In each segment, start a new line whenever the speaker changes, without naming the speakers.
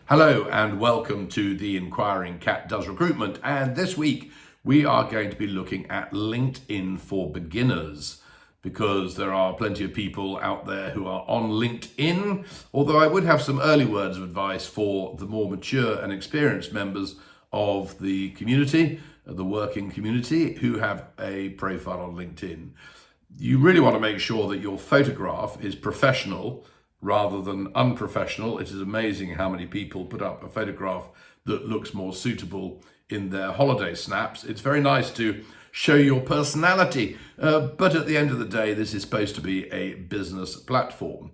Hello and welcome to The Inquiring Cat Does Recruitment. And this week we are going to be looking at LinkedIn for beginners, because there are plenty of people out there who are on LinkedIn, although I would have some early words of advice for the more mature and experienced members of the community, the working community, who have a profile on LinkedIn. You really want to make sure that your photograph is professional rather than unprofessional. It is amazing how many people put up a photograph that looks more suitable in their holiday snaps. It's very nice to show your personality, but at the end of the day, this is supposed to be a business platform.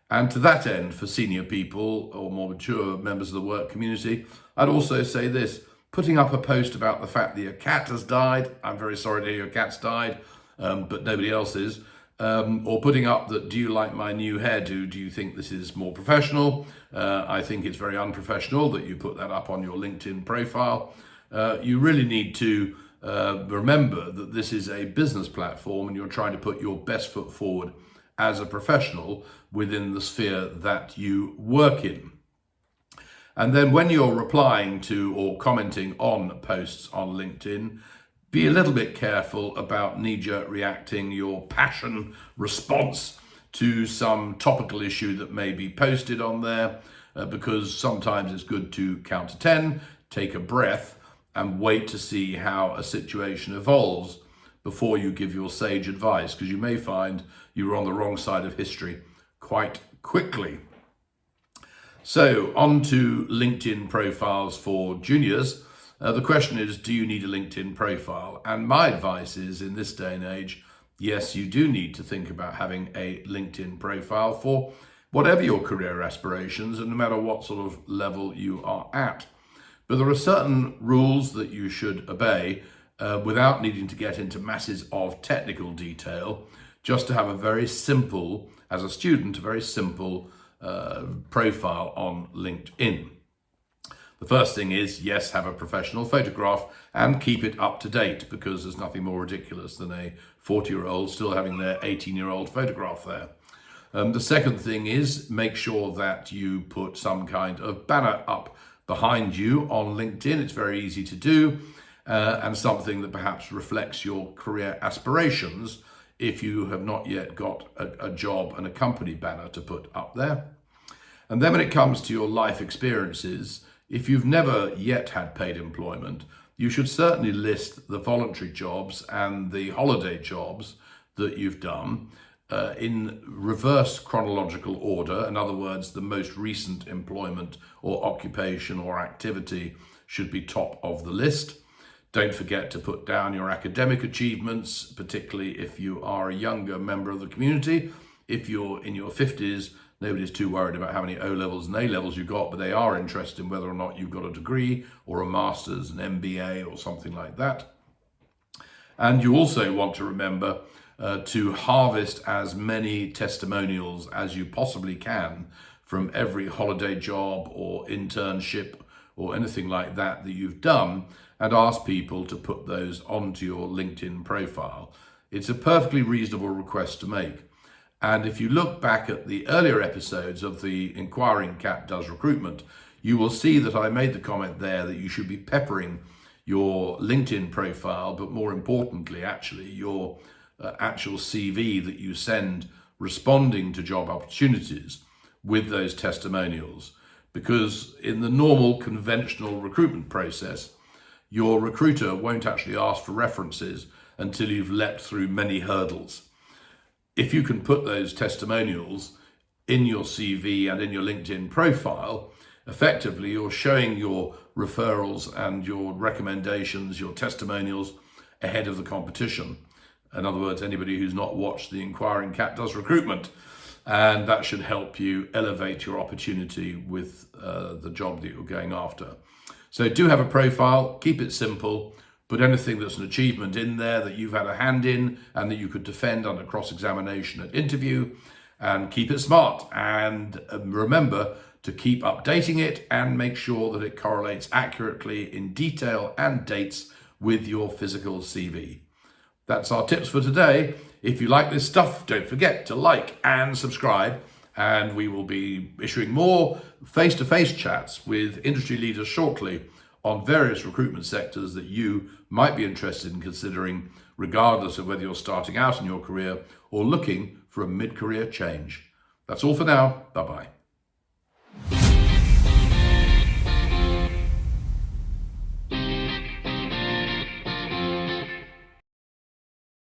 And to that end, for senior people or more mature members of the work community, I'd also say this: putting up a post about the fact that your cat has died, I'm very sorry to hear your cat's died, but nobody else is, or putting up that, do you like my new hairdo? Do you think this is more professional? I think it's very unprofessional that you put that up on your LinkedIn profile. You really need to remember that this is a business platform and you're trying to put your best foot forward as a professional within the sphere that you work in. And then when you're replying to or commenting on posts on LinkedIn, be a little bit careful about knee-jerk reacting your passion response to some topical issue that may be posted on there, because sometimes it's good to count to 10, take a breath, and wait to see how a situation evolves before you give your sage advice, because you may find you were on the wrong side of history quite quickly. So on to LinkedIn profiles for juniors. The question is, do you need a LinkedIn profile? And my advice is, in this day and age, yes, you do need to think about having a LinkedIn profile for whatever your career aspirations and no matter what sort of level you are at. But there are certain rules that you should obey without needing to get into masses of technical detail, just to have a very simple, as a student, a very simple profile on LinkedIn. The first thing is, yes, have a professional photograph and keep it up to date, because there's nothing more ridiculous than a 40-year-old still having their 18-year-old photograph there. The second thing is, make sure that you put some kind of banner up behind you on LinkedIn. It's very easy to do, and something that perhaps reflects your career aspirations if you have not yet got a job and a company banner to put up there. And then when it comes to your life experiences, if you've never yet had paid employment, you should certainly list the voluntary jobs and the holiday jobs that you've done in reverse chronological order. In other words, the most recent employment or occupation or activity should be top of the list. Don't forget to put down your academic achievements, particularly if you are a younger member of the community. If you're in your 50s, nobody's too worried about how many O-levels and A-levels you got, but they are interested in whether or not you've got a degree or a master's, an MBA or something like that. And you also want to remember to harvest as many testimonials as you possibly can from every holiday job or internship or anything like that that you've done, and ask people to put those onto your LinkedIn profile. It's a perfectly reasonable request to make. And if you look back at the earlier episodes of The Inquiring Cat Does Recruitment, you will see that I made the comment there that you should be peppering your LinkedIn profile, but more importantly, actually, your actual CV that you send responding to job opportunities with those testimonials. Because in the normal conventional recruitment process, your recruiter won't actually ask for references until you've leapt through many hurdles. If you can put those testimonials in your CV and in your LinkedIn profile, effectively you're showing your referrals and your recommendations, your testimonials ahead of the competition. In other words, anybody who's not watched The Inquiring Cat Does Recruitment, and that should help you elevate your opportunity with the job that you're going after. So do have a profile, keep it simple. Put anything that's an achievement in there that you've had a hand in and that you could defend under cross-examination at interview, and keep it smart. And remember to keep updating it and make sure that it correlates accurately in detail and dates with your physical CV. That's our tips for today. If you like this stuff, don't forget to like and subscribe, And we will be issuing more face-to-face chats with industry leaders shortly on various recruitment sectors that you might be interested in considering, regardless of whether you're starting out in your career or looking for a mid-career change. That's all for now. Bye-bye.